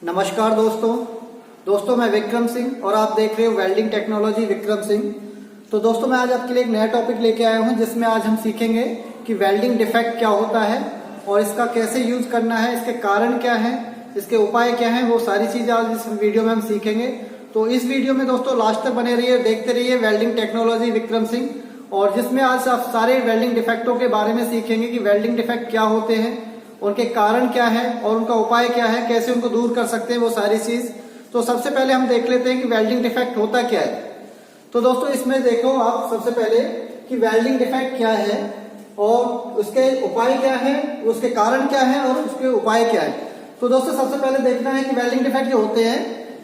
नमस्कार दोस्तों मैं विक्रम सिंह और आप देख रहे हो वेल्डिंग टेक्नोलॉजी विक्रम सिंह। तो दोस्तों मैं आज आपके लिए एक नया टॉपिक लेके आया हूं जिसमें आज हम सीखेंगे कि वेल्डिंग डिफेक्ट क्या होता है और इसका कैसे यूज करना है, इसके कारण क्या है, इसके उपाय क्या है, वो सारी चीजें आज इस वीडियो में हम सीखेंगे। तो इस वीडियो में दोस्तों लास्ट तक बने रहिए, देखते रहिए वेल्डिंग टेक्नोलॉजी विक्रम सिंह, और जिसमें आज आप सारे वेल्डिंग डिफेक्टों के बारे में सीखेंगे कि वेल्डिंग डिफेक्ट क्या होते हैं, उनके कारण क्या है और उनका उपाय क्या है, कैसे उनको दूर कर सकते हैं, वो सारी चीज। तो सबसे पहले हम देख लेते हैं कि वेल्डिंग डिफेक्ट होता क्या है। तो दोस्तों इसमें देखो आप सबसे पहले कि वेल्डिंग डिफेक्ट क्या है और उसके उपाय क्या है, उसके कारण क्या है और उसके उपाय क्या है। तो दोस्तों सबसे पहले देखना है कि वेल्डिंग डिफेक्ट जो होते हैं,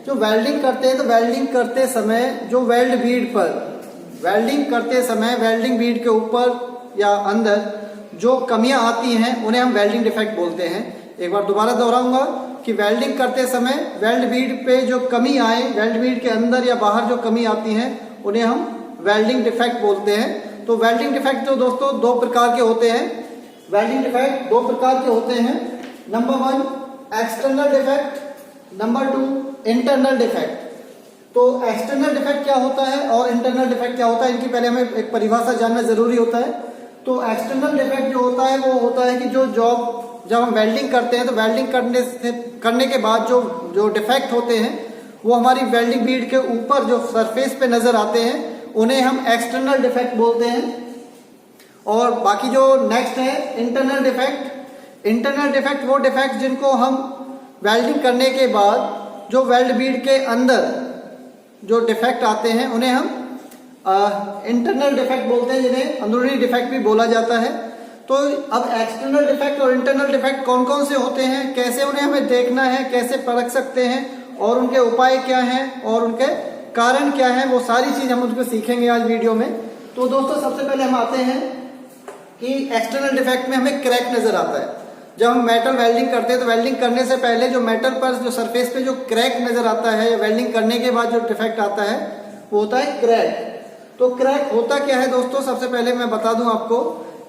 जो वेल्डिंग करते हैं तो वेल्डिंग करते समय जो वेल्ड बीड पर, वेल्डिंग करते समय वेल्डिंग बीड के ऊपर या अंदर जो कमियां आती हैं उन्हें हम वेल्डिंग डिफेक्ट बोलते हैं। एक बार दोबारा दोहराऊंगा कि वेल्डिंग करते समय वेल्ड बीड पे जो कमी आए, वेल्ड बीड के अंदर या बाहर जो कमी आती है उन्हें हम वेल्डिंग डिफेक्ट बोलते हैं। तो वेल्डिंग डिफेक्ट तो दोस्तों दो प्रकार के होते हैं। वेल्डिंग डिफेक्ट दो प्रकार के होते हैं। Number 1 external defect, number 2 internal defect. तो एक्सटर्नल डिफेक्ट क्या होता है और इंटरनल डिफेक्ट क्या होता है, इनकी पहले हमें एक परिभाषा जानना जरूरी होता है। तो एक्सटर्नल डिफेक्ट जो होता है वो होता है कि जब हम वेल्डिंग करते हैं तो वेल्डिंग करने के बाद जो डिफेक्ट होते हैं वो हमारी वेल्डिंग बीड के ऊपर जो सरफेस पे नजर आते हैं उन्हें हम एक्सटर्नल डिफेक्ट बोलते हैं। और बाकी जो नेक्स्ट है इंटरनल डिफेक्ट। इंटरनल डिफेक्ट वो डिफेक्ट जिनको हम वेल्डिंग करने के बाद जो वेल्ड बीड के अंदर जो डिफेक्ट आते हैं उन्हें हम इंटरनल डिफेक्ट बोलते हैं, जिन्हें अंदरूनी डिफेक्ट भी बोला जाता है। तो अब एक्सटर्नल डिफेक्ट और इंटरनल डिफेक्ट कौन कौन से होते हैं, कैसे उन्हें हमें देखना है, कैसे परख सकते हैं और उनके उपाय क्या हैं और उनके कारण क्या हैं, वो सारी चीज हम उनको सीखेंगे आज वीडियो में। तो दोस्तों सबसे पहले हम आते हैं कि एक्सटर्नल डिफेक्ट में हमें क्रैक नजर आता है। जब हम मेटल वेल्डिंग करते हैं तो वेल्डिंग करने से पहले जो मेटल पर जो सरफेस पे जो क्रैक नजर आता है या वेल्डिंग करने के बाद जो डिफेक्ट आता है वो होता है क्रैक। तो क्रैक होता क्या है दोस्तों, सबसे पहले मैं बता दूं आपको।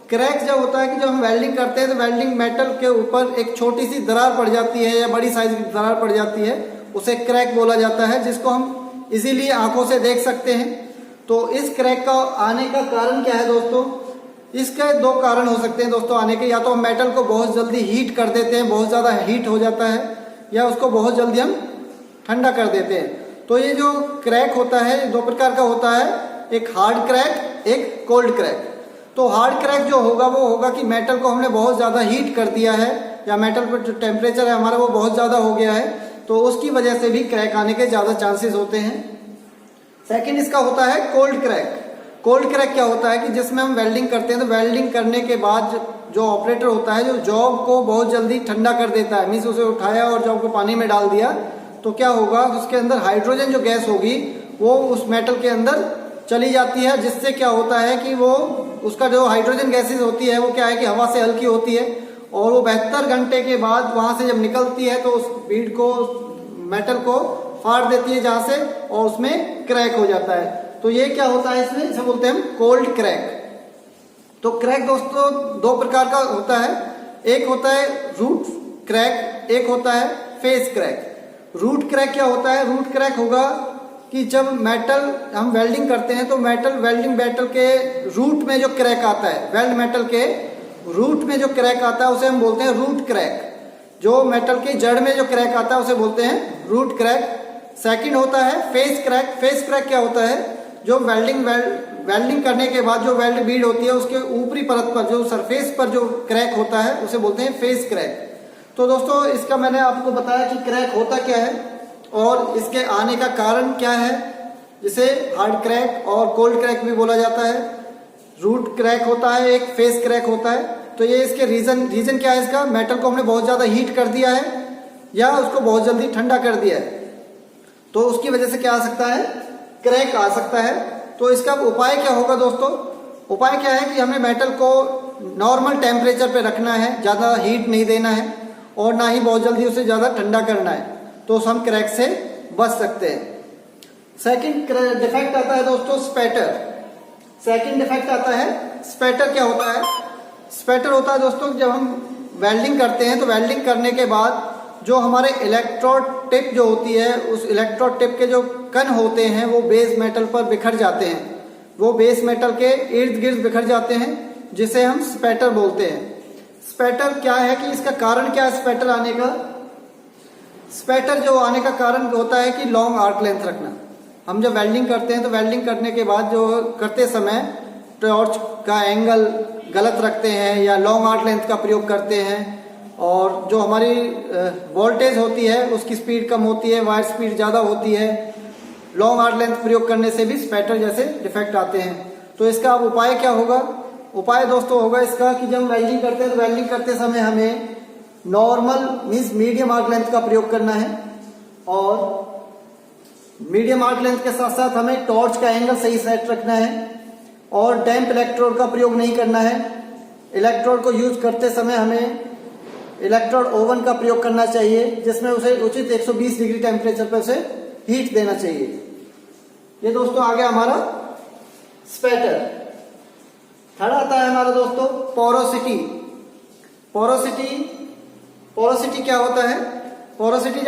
क्रैक जब होता है कि जब हम वेल्डिंग करते हैं तो वेल्डिंग मेटल के ऊपर एक छोटी सी दरार पड़ जाती है या बड़ी साइज की दरार पड़ जाती है, उसे क्रैक बोला जाता है, जिसको हम इजीली आंखों से देख सकते हैं। तो इस क्रैक का आने का कारण क्या है दोस्तों, इसके दो कारण हो सकते हैं दोस्तों आने के। या तो हम मेटल को बहुत जल्दी हीट कर देते हैं, बहुत ज्यादा हीट हो जाता है, या उसको बहुत जल्दी हम ठंडा कर देते हैं। तो ये जो क्रैक होता है दो प्रकार का होता है, एक हार्ड क्रैक, एक कोल्ड क्रैक। तो हार्ड क्रैक जो होगा वो होगा कि मेटल को हमने बहुत ज्यादा हीट कर दिया है या मेटल पर जो टेम्परेचर है हमारा वो बहुत ज्यादा हो गया है, तो उसकी वजह से भी क्रैक आने के ज्यादा चांसेस होते हैं। सेकंड इसका होता है कोल्ड क्रैक। कोल्ड क्रैक क्या होता है कि जिसमें हम वेल्डिंग करते हैं तो वेल्डिंग करने के बाद जो ऑपरेटर होता है जो जॉब को बहुत जल्दी ठंडा कर देता है, मीन्स उसे उठाया और जॉब को पानी में डाल दिया, तो क्या होगा उसके अंदर हाइड्रोजन जो गैस होगी वो उस मेटल के अंदर चली जाती है, जिससे क्या होता है कि वो उसका जो हाइड्रोजन गैसेज होती है वो क्या है कि हवा से हल्की होती है और वो 72 घंटे के बाद वहां से जब निकलती है तो उस बीड को, मेटल को फाड़ देती है जहां से, और उसमें क्रैक हो जाता है। तो ये क्या होता है, इसमें इसे बोलते हैं हम कोल्ड क्रैक। तो क्रैक दोस्तों दो प्रकार का होता है, एक होता है रूट क्रैक, एक होता है फेस क्रैक। रूट क्रैक क्या होता है, रूट क्रैक होगा कि जब मेटल हम वेल्डिंग करते हैं तो वेल्डिंग मेटल के रूट में जो क्रैक आता है, वेल्ड मेटल के रूट में जो क्रैक आता है उसे हम बोलते हैं रूट क्रैक। जो मेटल के जड़ में जो क्रैक आता है उसे बोलते हैं रूट क्रैक। सेकंड होता है फेस क्रैक। फेस क्रैक क्या होता है, जो वेल्डिंग करने के बाद जो वेल्ड बीड होती है उसके ऊपरी परत पर जो सरफेस पर जो क्रैक होता है उसे बोलते हैं फेस क्रैक। तो दोस्तों इसका मैंने आपको बताया कि क्रैक होता क्या है और इसके आने का कारण क्या है, जिसे हार्ड क्रैक और कोल्ड क्रैक भी बोला जाता है। रूट क्रैक होता है, एक फेस क्रैक होता है। तो ये इसके रीजन क्या है, इसका मेटल को हमने बहुत ज्यादा हीट कर दिया है या उसको बहुत जल्दी ठंडा कर दिया है, तो उसकी वजह से क्या आ सकता है, क्रैक आ सकता है। तो इसका उपाय क्या होगा दोस्तों, उपाय क्या है कि हमें मेटल को नॉर्मल टेम्परेचर पे रखना है, ज्यादा हीट नहीं देना है और ना ही बहुत जल्दी उसे ज्यादा ठंडा करना है, तो हम क्रैक से बच सकते हैं। सेकंड डिफेक्ट आता है दोस्तों स्पैटर। सेकंड डिफेक्ट आता है स्पैटर। क्या होता है, स्पैटर होता है दोस्तों जब हम वेल्डिंग करते हैं तो वेल्डिंग करने के बाद जो हमारे इलेक्ट्रोड टिप जो होती है, उस इलेक्ट्रोड टिप के जो कण होते हैं वो बेस मेटल पर बिखर जाते हैं, वो बेस मेटल के इर्द गिर्द बिखर जाते हैं, जिसे हम स्पैटर बोलते हैं। स्पैटर क्या है कि इसका कारण क्या है स्पैटर आने का? स्पैटर जो आने का कारण होता है कि लॉन्ग आर्क लेंथ रखना। हम जब वेल्डिंग करते हैं तो वेल्डिंग करने के बाद जो करते समय टॉर्च का एंगल गलत रखते हैं या लॉन्ग आर्क लेंथ का प्रयोग करते हैं, और जो हमारी वोल्टेज होती है उसकी स्पीड कम होती है, वायर स्पीड ज़्यादा होती है। लॉन्ग आर्क लेंथ प्रयोग करने से भी स्पैटर जैसे डिफेक्ट आते हैं। तो इसका अब उपाय क्या होगा? उपाय दोस्तों होगा इसका कि जब वेल्डिंग करते हैं तो वेल्डिंग करते समय हमें normal means medium arc length का प्रयोग करना है, और मीडियम आर्क लेंथ के साथ साथ हमें टॉर्च का एंगल सही सेट रखना है, और डैम्प इलेक्ट्रोड का प्रयोग नहीं करना है। इलेक्ट्रोड को यूज करते समय हमें इलेक्ट्रोड ओवन का प्रयोग करना चाहिए, जिसमें उसे उचित 120 डिग्री टेम्परेचर पर उसे हीट देना चाहिए। ये दोस्तों आ गया हमारा स्पैटर। थर्ड आता है हमारा दोस्तों पोरोसिटी। पोरोसिटी क्या होता है? पोरोसिटी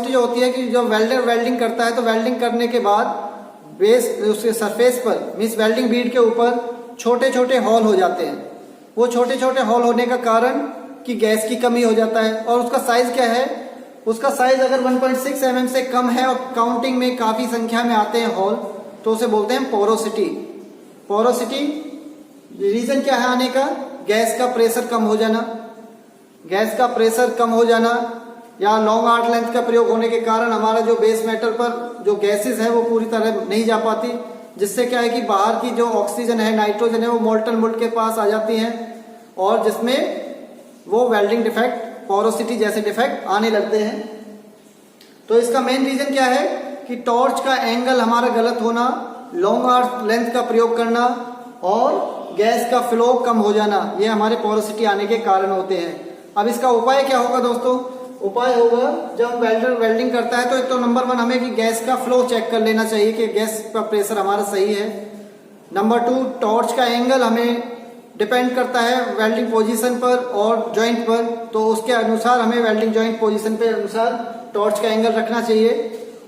जो होती है कि जब वेल्डर वेल्डिंग करता है तो वेल्डिंग करने के बाद बेस उसके सरफेस पर मीन्स वेल्डिंग बीड के ऊपर छोटे छोटे हॉल हो जाते हैं। वो छोटे छोटे हॉल होने का कारण कि गैस की कमी हो जाता है, और उसका साइज क्या है? उसका साइज अगर 1.6 mm से कम है और काउंटिंग में काफी संख्या में आते हैं हॉल, तो उसे बोलते हैं पोरोसिटी। पोरोसिटी रीजन क्या है आने का? गैस का प्रेशर कम हो जाना, गैस का प्रेशर कम हो जाना, या लॉन्ग आर्क लेंथ का प्रयोग होने के कारण हमारा जो बेस मेटल पर जो गैसेस है वो पूरी तरह नहीं जा पाती, जिससे क्या है कि बाहर की जो ऑक्सीजन है, नाइट्रोजन है, वो मोल्टन मोल्ड के पास आ जाती हैं, और जिसमें वो वेल्डिंग डिफेक्ट, पोरोसिटी जैसे डिफेक्ट आने लगते हैं। तो इसका मेन रीजन क्या है कि टॉर्च का एंगल हमारा गलत होना, लॉन्ग आर्क लेंथ का प्रयोग करना, और गैस का फ्लो कम हो जाना, ये हमारे पोरोसिटी आने के कारण होते हैं। अब इसका उपाय क्या होगा दोस्तों? उपाय होगा जब वेल्डर वेल्डिंग करता है तो एक तो नंबर 1 हमें कि गैस का फ्लो चेक कर लेना चाहिए कि गैस का प्रेशर हमारा सही है। नंबर 2 टॉर्च का एंगल हमें डिपेंड करता है वेल्डिंग पोजीशन पर और जॉइंट पर, तो उसके अनुसार हमें वेल्डिंग जॉइंट पोजीशन पे अनुसार टॉर्च का एंगल रखना चाहिए,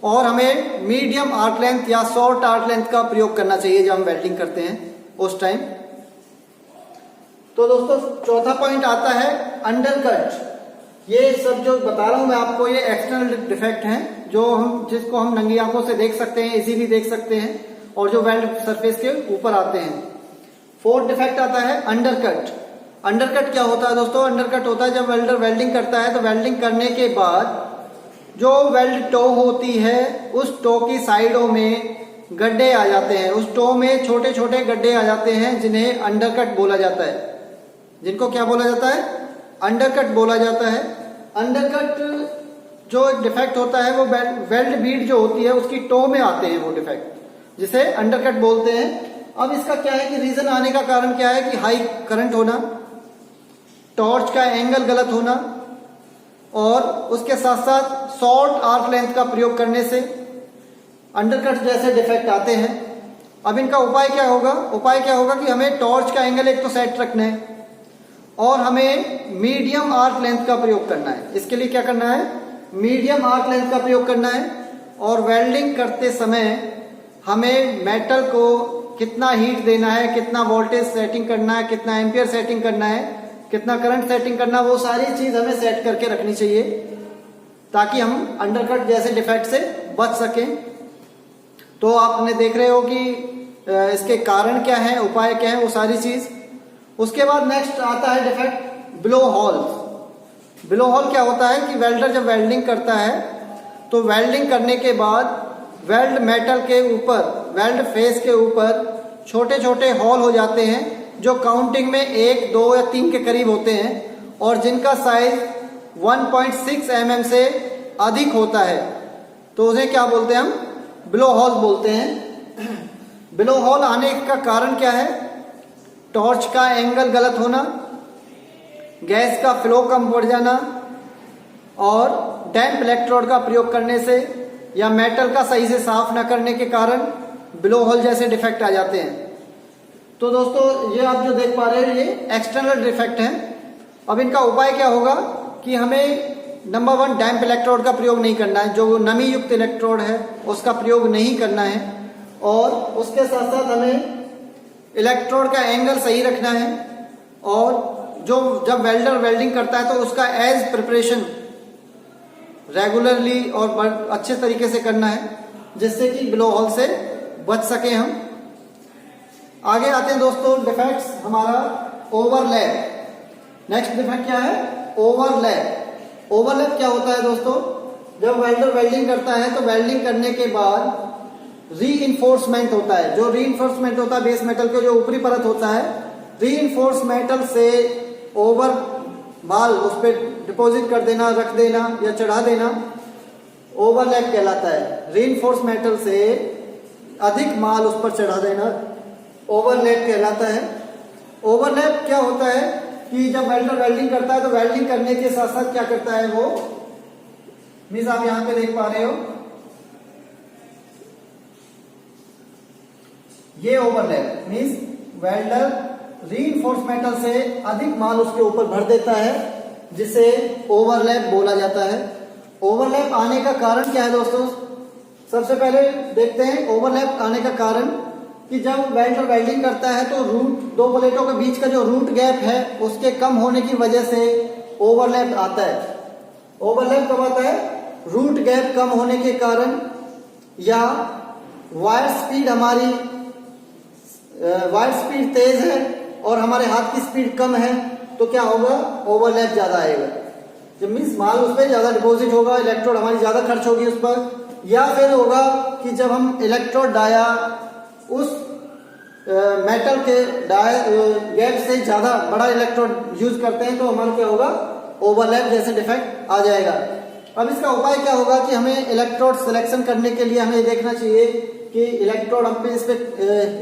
और हमें मीडियम आर्क लेंथ या शॉर्ट आर्क लेंथ का प्रयोग करना चाहिए जब हम वेल्डिंग करते हैं उस टाइम। तो दोस्तों चौथा पॉइंट आता है अंडरकट। ये सब जो बता रहा हूं मैं आपको, ये एक्सटर्नल डिफेक्ट हैं जिसको हम नंगी आंखों से देख सकते हैं, इजीली देख सकते हैं, और जो वेल्ड सरफेस के ऊपर आते हैं। फोर्थ डिफेक्ट आता है अंडरकट। अंडरकट क्या होता है दोस्तों? अंडरकट होता है जब वेल्डर वेल्डिंग करता है तो वेल्डिंग करने के बाद जो वेल्ड टो होती है उस टो की साइडों में गड्ढे आ जाते हैं, उस टो में छोटे छोटे गड्ढे आ जाते हैं, जिन्हें अंडरकट बोला जाता है। जिनको क्या बोला जाता है? अंडरकट बोला जाता है। अंडरकट जो डिफेक्ट होता है वो वेल्ड बीड जो होती है उसकी टो में आते हैं वो डिफेक्ट, जिसे अंडरकट बोलते हैं। अब इसका क्या है कि रीजन आने का कारण क्या है कि हाई करंट होना, टॉर्च का एंगल गलत होना, और उसके साथ साथ शॉर्ट आर्क लेंथ का प्रयोग करने से अंडरकट जैसे डिफेक्ट आते हैं। अब इनका उपाय क्या होगा? उपाय क्या होगा कि हमें टॉर्च का एंगल एक तो सेट रखना है, और हमें मीडियम आर्क लेंथ का प्रयोग करना है। इसके लिए क्या करना है? मीडियम आर्क लेंथ का प्रयोग करना है, और वेल्डिंग करते समय हमें मेटल को कितना हीट देना है, कितना वोल्टेज सेटिंग करना है, कितना एम्पियर सेटिंग करना है, कितना करंट सेटिंग करना, वो सारी चीज हमें सेट करके रखनी चाहिए, ताकि हम अंडरकट जैसे डिफेक्ट से बच सकें। तो आपने देख रहे हो कि इसके कारण क्या है, उपाय क्या है, वो सारी चीज। उसके बाद नेक्स्ट आता है defect blow hole. Blow hole क्या होता है कि वेल्डर जब वेल्डिंग करता है तो वेल्डिंग करने के बाद वेल्ड मेटल के ऊपर, वेल्ड फेस के ऊपर छोटे छोटे होल हो जाते हैं, जो काउंटिंग में 1, 2 या 3 के करीब होते हैं, और जिनका साइज 1.6 mm से अधिक होता है। तो उसे क्या बोलते हैं? हम ब्लो होल बोलते हैं। ब्लो होल आने का कारण क्या है? टॉर्च का एंगल गलत होना, गैस का फ्लो कम बढ़ जाना, और डैम्प इलेक्ट्रोड का प्रयोग करने से या मेटल का सही से साफ न करने के कारण ब्लो होल जैसे डिफेक्ट आ जाते हैं। तो दोस्तों ये आप जो देख पा रहे हो ये एक्सटर्नल डिफेक्ट हैं। अब इनका उपाय क्या होगा? कि हमें नंबर 1 डैम्प इलेक्ट्रोड का प्रयोग नहीं करना है, जो नमी युक्त इलेक्ट्रोड है उसका प्रयोग नहीं करना है, और उसके साथ साथ हमें इलेक्ट्रोड का एंगल सही रखना है, और जो जब वेल्डर वेल्डिंग करता है तो उसका एज प्रिपरेशन रेगुलरली और अच्छे तरीके से करना है, जिससे कि ब्लो होल से बच सके हम। आगे आते हैं दोस्तों, डिफेक्ट्स हमारा ओवरलैप। नेक्स्ट डिफेक्ट क्या है? ओवरलैप। ओवरलैप क्या होता है दोस्तों? जब वेल्डर वेल्डिंग करता है तो वेल्डिंग करने के बाद रीइंफोर्समेंट होता है। जो रीइंफोर्समेंट होता है बेस मेटल के जो ऊपरी परत होता है, रीइंफोर्स मेटल से ओवर माल उस पर डिपॉजिट कर देना, रख देना या चढ़ा देना ओवरलैप कहलाता है। रीइंफोर्स मेटल से अधिक माल उस पर चढ़ा देना ओवरलैप कहलाता है। ओवरलैप क्या होता है कि जब वेल्डर वेल्डिंग करता है तो वेल्डिंग करने के साथ साथ क्या करता है वो, मीन्स आप यहां पे देख पा रहे हो, ये overlap means welder reinforce metal से अधिक माल उसके ऊपर भर देता है, जिसे ओवरलैप बोला जाता है। ओवरलैप आने का कारण क्या है दोस्तों? सबसे पहले देखते हैं ओवरलैप आने का कारण कि जब वेल्डर वेल्डिंग करता है तो दो प्लेटों के बीच का जो रूट गैप है उसके कम होने की वजह से ओवरलैप आता है। ओवरलैप कब आता है? रूट गैप कम होने के कारण, या वायर स्पीड तेज है और हमारे हाथ की स्पीड कम है, तो क्या होगा? ओवरलैप ज्यादा आएगा। जब मीन्स माल उस पर ज्यादा डिपॉजिट होगा, इलेक्ट्रोड हमारी ज्यादा खर्च होगी उस पर, या फिर होगा कि जब हम इलेक्ट्रोड डाया उस मेटल के गैप से ज्यादा बड़ा इलेक्ट्रोड यूज करते हैं तो हमारा क्या होगा? ओवरलैप जैसे डिफेक्ट आ जाएगा। अब इसका उपाय क्या होगा कि हमें इलेक्ट्रोड सिलेक्शन करने के लिए हमें देखना चाहिए कि इलेक्ट्रोड हम पे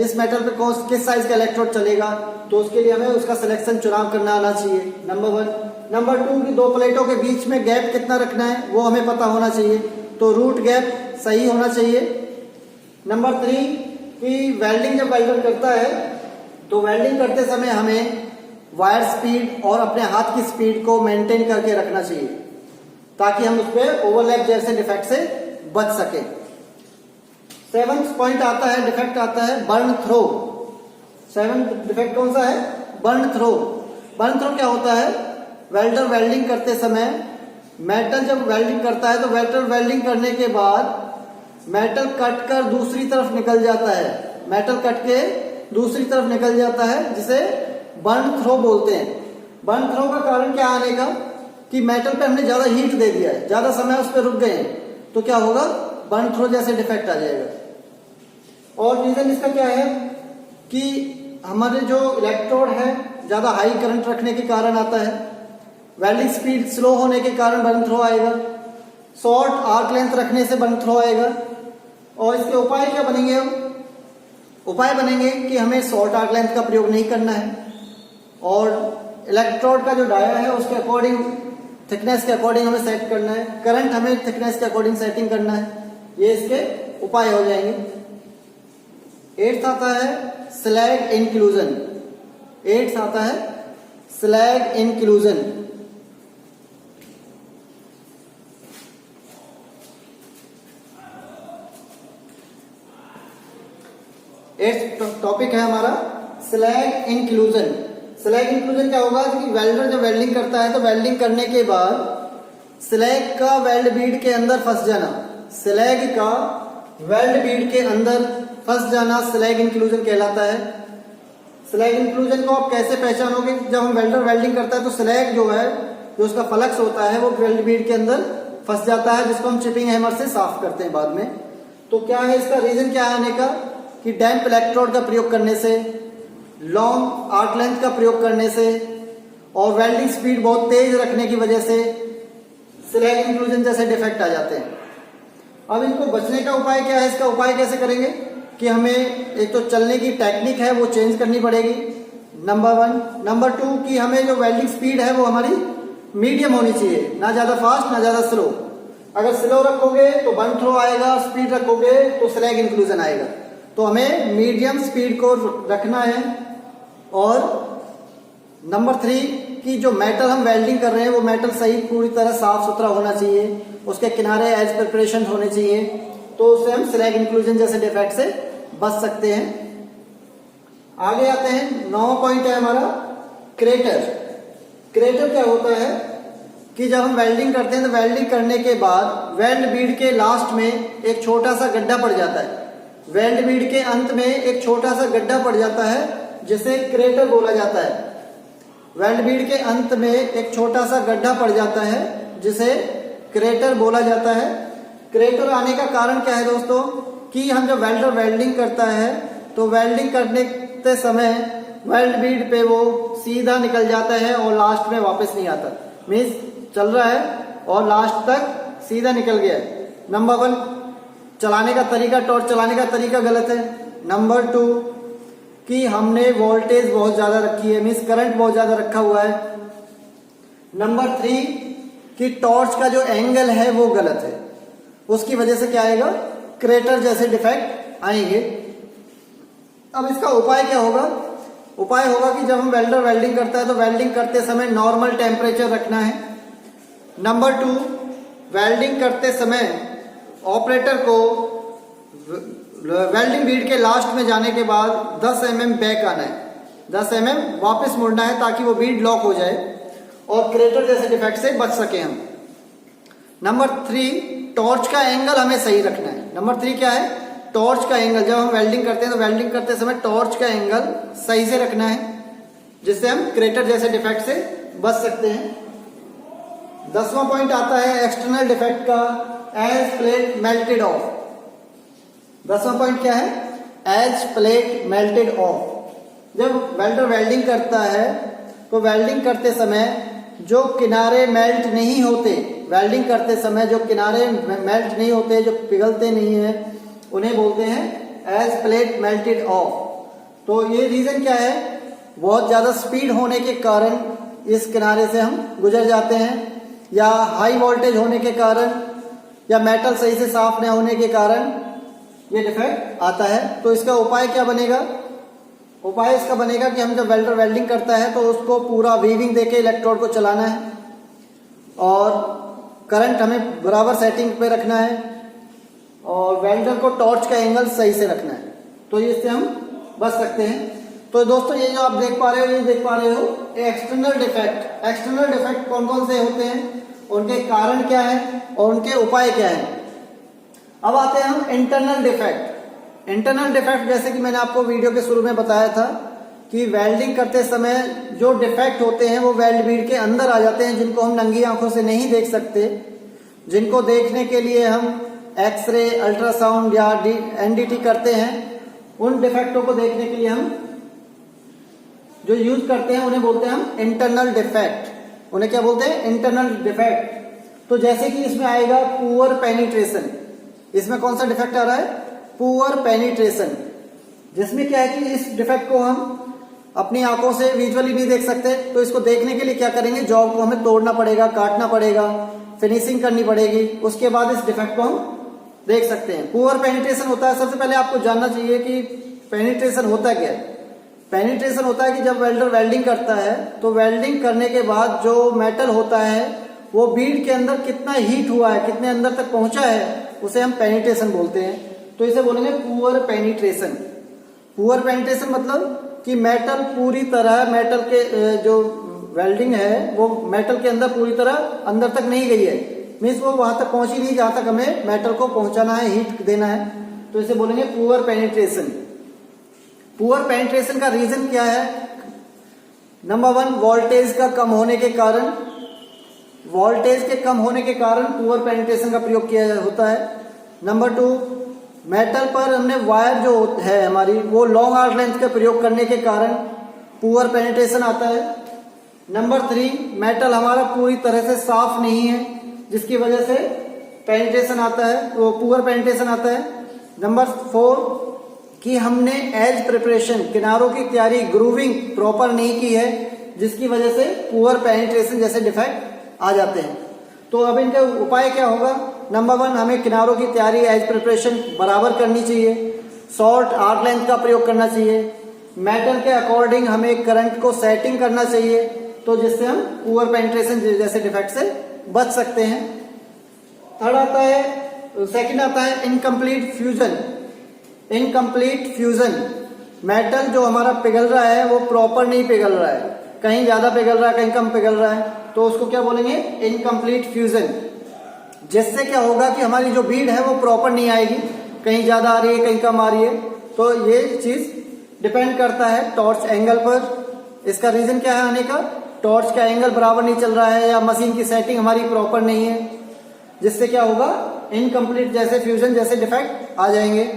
इस मेटल पे किस साइज का इलेक्ट्रोड चलेगा, तो उसके लिए हमें उसका सिलेक्शन चुनाव करना आना चाहिए, नंबर 1। नंबर 2 कि दो प्लेटों के बीच में गैप कितना रखना है वो हमें पता होना चाहिए, तो रूट गैप सही होना चाहिए। नंबर 3 कि वेल्डिंग जब वेल्डर करता है तो वेल्डिंग करते समय हमें वायर स्पीड और अपने हाथ की स्पीड को मेंटेन करके रखना चाहिए, ताकि हम उस पर ओवरलैप जैसे डिफेक्ट से बच सके। 7th पॉइंट आता है, डिफेक्ट आता है बर्न थ्रो। 7th डिफेक्ट कौन सा है? Burn throw. बर्न थ्रो क्या होता है? वेल्डर वेल्डिंग करते समय मेटल जब वेल्डिंग करता है तो वेल्डर वेल्डिंग करने के बाद मेटल कट कर दूसरी तरफ निकल जाता है, मेटल कट के दूसरी तरफ निकल जाता है, जिसे बर्न थ्रो बोलते हैं। बर्न थ्रो का कारण क्या आने का कि मेटल पे हमने ज्यादा हीट दे दिया है, ज्यादा समय उस पर रुक गए हैं, तो क्या होगा? बर्न थ्रो जैसे डिफेक्ट आ जाएगा। और रीजन इसका क्या है कि हमारे जो इलेक्ट्रोड है ज्यादा हाई करंट रखने के कारण आता है, वेल्डिंग स्पीड स्लो होने के कारण बर्न थ्रो आएगा, शॉर्ट आर्क लेंथ रखने से बर्न थ्रो आएगा। और इसके उपाय क्या बनेंगे? उपाय बनेंगे कि हमें शॉर्ट आर्क लेंथ का प्रयोग नहीं करना है, और इलेक्ट्रोड का जो डाया है उसके अकॉर्डिंग थिकनेस के अकॉर्डिंग हमें सेट करना है, करंट हमें थिकनेस के अकॉर्डिंग सेटिंग करना है। ये इसके उपाय हो जाएंगे। 8th आता है स्लैग इंक्लूजन। 8th आता है स्लैग इंक्लूजन। टॉपिक है हमारा स्लैग इंक्लूजन। स्लैग इंक्लूजन क्या होगा कि वेल्डर जब वेल्डिंग करता है तो वेल्डिंग करने के बाद स्लैग का वेल्ड बीड के अंदर फंस जाना, स्लैग का वेल्ड बीड के अंदर फंस जाना स्लैग इंक्लूजन कहलाता है। स्लैग इंक्लूजन को आप कैसे पहचानोगे? जब हम वेल्डर वेल्डिंग करता है तो स्लैग जो है, जो उसका फ्लक्स होता है वो वेल्ड बीड के अंदर फंस जाता है, जिसको हम चिपिंग हैमर से साफ करते हैं बाद में। तो क्या है इसका रीजन क्या है आने का कि डैम्प इलेक्ट्रोड का प्रयोग करने से, लॉन्ग आर्क लेंथ का प्रयोग करने से और वेल्डिंग स्पीड बहुत तेज रखने की वजह से स्लैग इंक्लूजन जैसे डिफेक्ट आ जाते हैं। अब इनको बचने का उपाय क्या है? इसका उपाय कैसे करेंगे कि हमें एक तो चलने की टेक्निक है वो चेंज करनी पड़ेगी, नंबर 1। नंबर 2 कि हमें जो वेल्डिंग स्पीड है वो हमारी मीडियम होनी चाहिए, ना ज्यादा फास्ट ना ज्यादा स्लो। अगर स्लो रखोगे तो बर्न थ्रो आएगा, स्पीड रखोगे तो स्लैग इंक्लूजन आएगा। तो हमें मीडियम स्पीड को रखना है। और नंबर 3 कि जो मेटल हम वेल्डिंग कर रहे हैं वो मेटल सही पूरी तरह साफ सुथरा होना चाहिए, उसके किनारे एज प्रिपरेशन होने चाहिए, तो उससे हम स्लैग इंक्लूजन जैसे डिफेक्ट से बच सकते हैं। आगे आते हैं, 9वां पॉइंट है हमारा क्रेटर। क्रेटर क्या होता है कि जब हम वेल्डिंग करते हैं तो वेल्डिंग करने के बाद वेल्ड बीड के लास्ट में एक छोटा सा गड्ढा पड़ जाता है, वेल्ड बीड के अंत में एक छोटा सा गड्ढा पड़ जाता है जिसे क्रेटर बोला जाता है। वेल्ड बीड के अंत में एक छोटा सा गड्ढा पड़ जाता है जिसे क्रेटर बोला जाता है। क्रेटर आने का कारण क्या है दोस्तों, कि हम जब वेल्डर वेल्डिंग करता है तो वेल्डिंग करने के समय वेल्ड बीड पे वो सीधा निकल जाता है और लास्ट में वापस नहीं आता, मीन्स चल रहा है और लास्ट तक सीधा निकल गया है। नंबर 1 चलाने का तरीका, टॉर्च चलाने का तरीका गलत है। नंबर 2 कि हमने वोल्टेज बहुत ज्यादा रखी है, मीन्स करंट बहुत ज्यादा रखा हुआ है। नंबर 3 कि टॉर्च का जो एंगल है वो गलत है, उसकी वजह से क्या आएगा, क्रेटर जैसे डिफेक्ट आएंगे। अब इसका उपाय क्या होगा, उपाय होगा कि जब हम वेल्डर वेल्डिंग करता है तो वेल्डिंग करते समय नॉर्मल टेम्परेचर रखना है। नंबर 2 वेल्डिंग करते समय ऑपरेटर को वेल्डिंग बीड के लास्ट में जाने के बाद 10 mm बैक आना है, 10 mm वापस मुड़ना है ताकि वो बीड लॉक हो जाए और क्रेटर जैसे डिफेक्ट से बच सके हम। नंबर 3 टॉर्च का एंगल हमें सही रखना है। नंबर 3 क्या है, टॉर्च का एंगल, जब हम वेल्डिंग करते हैं तो वेल्डिंग करते समय टॉर्च का एंगल सही से रखना है जिससे हम क्रेटर जैसे डिफेक्ट से बच सकते हैं। 10वां पॉइंट आता है एक्सटर्नल डिफेक्ट का, एज प्लेट मेल्टेड ऑफ। 10वां पॉइंट क्या है, एज प्लेट मेल्टेड ऑफ। जब वेल्डर वेल्डिंग करता है तो वेल्डिंग करते समय जो किनारे मेल्ट नहीं होते, वेल्डिंग करते समय जो किनारे मेल्ट नहीं होते, जो पिघलते नहीं है, उन्हें बोलते हैं एज प्लेट मेल्टेड ऑफ। तो ये रीजन क्या है, बहुत ज्यादा स्पीड होने के कारण इस किनारे से हम गुजर जाते हैं, या हाई वोल्टेज होने के कारण, या मेटल सही से साफ न होने के कारण ये डिफेक्ट आता है। तो इसका उपाय क्या बनेगा, उपाय इसका बनेगा कि हम जब वेल्डर वेल्डिंग करता है तो उसको पूरा वीविंग देके इलेक्ट्रोड को चलाना है और करंट हमें बराबर सेटिंग पे रखना है और वेल्डर को टॉर्च का एंगल सही से रखना है, तो इससे हम बच सकते हैं। तो दोस्तों ये जो आप देख पा रहे हो, ये देख पा रहे हो एक्सटर्नल डिफेक्ट। एक्सटर्नल डिफेक्ट कौन कौन से होते हैं, उनके कारण क्या है और उनके उपाय क्या है। अब आते हैं हम इंटरनल डिफेक्ट। इंटरनल डिफेक्ट जैसे कि मैंने आपको वीडियो के शुरू में बताया था कि वेल्डिंग करते समय जो डिफेक्ट होते हैं वो वेल्ड बीड के अंदर आ जाते हैं, जिनको हम नंगी आंखों से नहीं देख सकते, जिनको देखने के लिए हम एक्सरे, अल्ट्रासाउंड या एनडीटी करते हैं। उन डिफेक्टों को देखने के लिए हम जो यूज करते हैं उन्हें बोलते हैं हम इंटरनल डिफेक्ट। उन्हें क्या बोलते हैं, इंटरनल डिफेक्ट। तो जैसे कि इसमें आएगा पुअर पेनिट्रेशन। इसमें कौन सा डिफेक्ट आ रहा है, पुअर पेनिट्रेशन, जिसमें क्या है कि इस डिफेक्ट को हम अपनी आंखों से विजुअली नहीं देख सकते, तो इसको देखने के लिए क्या करेंगे, जॉब को हमें तोड़ना पड़ेगा, काटना पड़ेगा, फिनिशिंग करनी पड़ेगी, उसके बाद इस डिफेक्ट को हम देख सकते हैं। पुअर पेनिट्रेशन होता है, सबसे पहले आपको जानना चाहिए कि पेनिट्रेशन होता क्या है। पेनिट्रेशन होता है कि जब वेल्डर वेल्डिंग करता है तो वेल्डिंग करने के बाद जो मेटल होता है वो बीड के अंदर कितना हीट हुआ है, कितने अंदर तक पहुंचा है, उसे हम पेनिट्रेशन बोलते हैं। तो इसे बोलेंगे पुअर पेनिट्रेशन। पुअर पेनिट्रेशन मतलब कि मेटल पूरी तरह, मेटल के जो वेल्डिंग है वो मेटल के अंदर पूरी तरह अंदर तक नहीं गई है, मीन्स वो वहां तक पहुंची नहीं जहां तक हमें मेटल को पहुंचाना है, हीट देना है, तो इसे बोलेंगे पुअर पेनिट्रेशन। पुअर पेनिट्रेशन का रीजन क्या है, नंबर 1 वोल्टेज का कम होने के कारण, वोल्टेज के कम होने के कारण पुअर पेनिट्रेशन का प्रयोग किया होता है। नंबर 2 मेटल पर हमने वायर जो है हमारी वो लॉन्ग आर्क लेंथ का प्रयोग करने के कारण पुअर पेनिट्रेशन आता है। नंबर 3 मेटल हमारा पूरी तरह से साफ नहीं है जिसकी वजह से पेनिट्रेशन आता है, वो पुअर पेनिट्रेशन आता है। नंबर 4 कि हमने एज प्रिपरेशन, किनारों की तैयारी, ग्रूविंग प्रॉपर नहीं की है जिसकी वजह से पुअर पेनिट्रेशन जैसे डिफेक्ट आ जाते हैं। तो अब इनका उपाय क्या होगा, नंबर 1 हमें किनारों की तैयारी, एज प्रिपरेशन बराबर करनी चाहिए, शॉर्ट आर्क लेंथ का प्रयोग करना चाहिए, मेटल के अकॉर्डिंग हमें करंट को सेटिंग करना चाहिए, तो जिससे हम पुअर पेनिट्रेशन जैसे डिफेक्ट से बच सकते हैं। थर्ड आता है, सेकंड आता है incomplete fusion. Incomplete fusion, metal जो हमारा पिघल रहा है वो प्रॉपर नहीं पिघल रहा है, कहीं ज्यादा पिघल रहा है कहीं कम पिघल रहा है, तो उसको क्या बोलेंगे, इनकम्प्लीट फ्यूजन। जिससे क्या होगा कि हमारी जो बीड है वो प्रॉपर नहीं आएगी, कहीं ज्यादा आ रही है कहीं कम आ रही है। तो ये चीज डिपेंड करता है टॉर्च एंगल पर। इसका रीजन क्या है आने का, टॉर्च का एंगल बराबर नहीं चल रहा है या मशीन की सेटिंग हमारी प्रॉपर नहीं है, जिससे क्या होगा, इनकम्प्लीट जैसे फ्यूजन जैसे डिफेक्ट आ जाएंगे।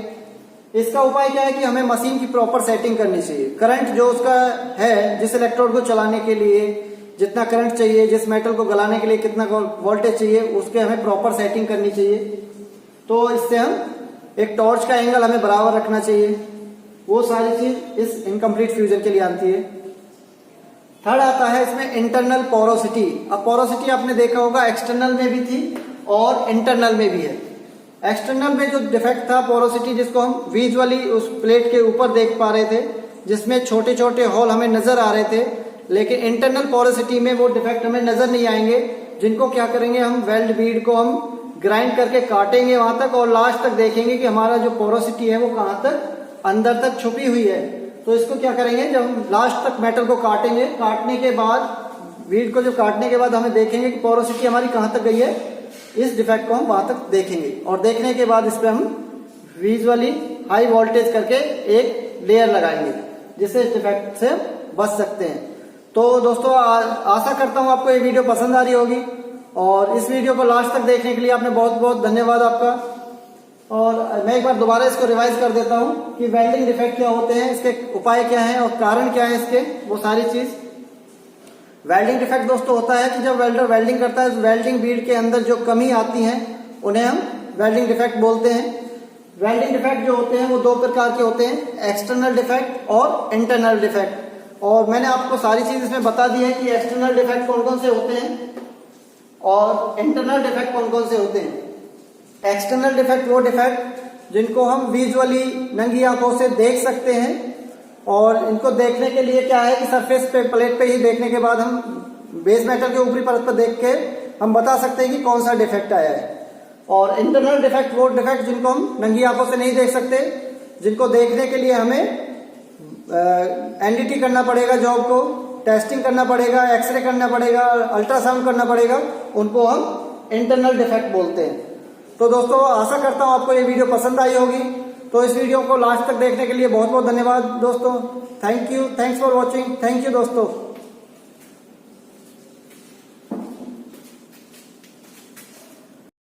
इसका उपाय क्या है कि हमें मशीन की प्रॉपर सेटिंग करनी चाहिए। करंट जो उसका है, जिस इलेक्ट्रोड को चलाने के लिए जितना करंट चाहिए, जिस मेटल को गलाने के लिए कितना वोल्टेज चाहिए, उसके हमें प्रॉपर सेटिंग करनी चाहिए। तो इससे हम एक टॉर्च का एंगल हमें बराबर रखना चाहिए। वो सारी चीज इस इनकम्प्लीट फ्यूजन के लिए आती है। थर्ड आता है इसमें इंटरनल पोरोसिटी। अब पोरोसिटी आपने देखा होगा एक्सटर्नल में भी थी और इंटरनल में भी है। एक्सटर्नल में जो डिफेक्ट था पोरोसिटी, जिसको हम विजुअली उस प्लेट के ऊपर देख पा रहे थे, जिसमें छोटे छोटे होल हमें नजर आ रहे थे, लेकिन इंटरनल पोरोसिटी में वो डिफेक्ट हमें नजर नहीं आएंगे, जिनको क्या करेंगे, हम वेल्ड बीड को हम ग्राइंड करके काटेंगे वहां तक और लास्ट तक देखेंगे कि हमारा जो पोरोसिटी है वो कहां तक अंदर तक छुपी हुई है। तो इसको क्या करेंगे, जब हम लास्ट तक मेटल को काटेंगे, काटने के बाद बीड को जो काटने के बाद हमें देखेंगे कि पोरोसिटी हमारी कहां तक गई है, इस डिफेक्ट को हम वहां तक देखेंगे और देखने के बाद इस पे हम विजुअली हाई वोल्टेज करके एक लेयर लगाएंगे, जिससे इस डिफेक्ट से बच सकते हैं। तो दोस्तों आशा करता हूं आपको ये वीडियो पसंद आ रही होगी और इस वीडियो को लास्ट तक देखने के लिए आपने बहुत बहुत धन्यवाद आपका। और मैं एक बार दोबारा इसको रिवाइज कर देता हूं कि वेल्डिंग डिफेक्ट क्या होते हैं, इसके उपाय क्या हैं और कारण क्या है इसके, वो सारी चीज। वेल्डिंग डिफेक्ट दोस्तों होता है कि जब वेल्डर वेल्डिंग करता है, वेल्डिंग बीड के अंदर जो कमी आती है उन्हें हम वेल्डिंग डिफेक्ट बोलते हैं। वेल्डिंग डिफेक्ट जो होते हैं वो दो प्रकार के होते हैं, एक्सटर्नल डिफेक्ट और इंटरनल डिफेक्ट। और मैंने आपको सारी चीज इसमें बता दी है कि एक्सटर्नल डिफेक्ट कौन कौन से होते हैं और इंटरनल डिफेक्ट कौन कौन से होते हैं। एक्सटर्नल डिफेक्ट वो डिफेक्ट जिनको हम विजुअली नंगी आंखों से देख सकते हैं और इनको देखने के लिए क्या है कि सरफेस पे प्लेट पे ही देखने के बाद हम बेस मेटल के ऊपरी परत पर देख के हम बता सकते हैं कि कौन सा डिफेक्ट आया है। और इंटरनल डिफेक्ट वो डिफेक्ट जिनको हम नंगी आंखों से नहीं देख सकते, जिनको देखने के लिए हमें एनडीटी करना पड़ेगा, जॉब को टेस्टिंग करना पड़ेगा, एक्सरे करना पड़ेगा, अल्ट्रासाउंड करना पड़ेगा, उनको हम इंटरनल डिफेक्ट बोलते हैं। तो दोस्तों आशा करता हूं आपको ये वीडियो पसंद आई होगी। तो इस वीडियो को लास्ट तक देखने के लिए बहुत बहुत धन्यवाद दोस्तों। Thank you, thanks for watching. Thank you दोस्तों।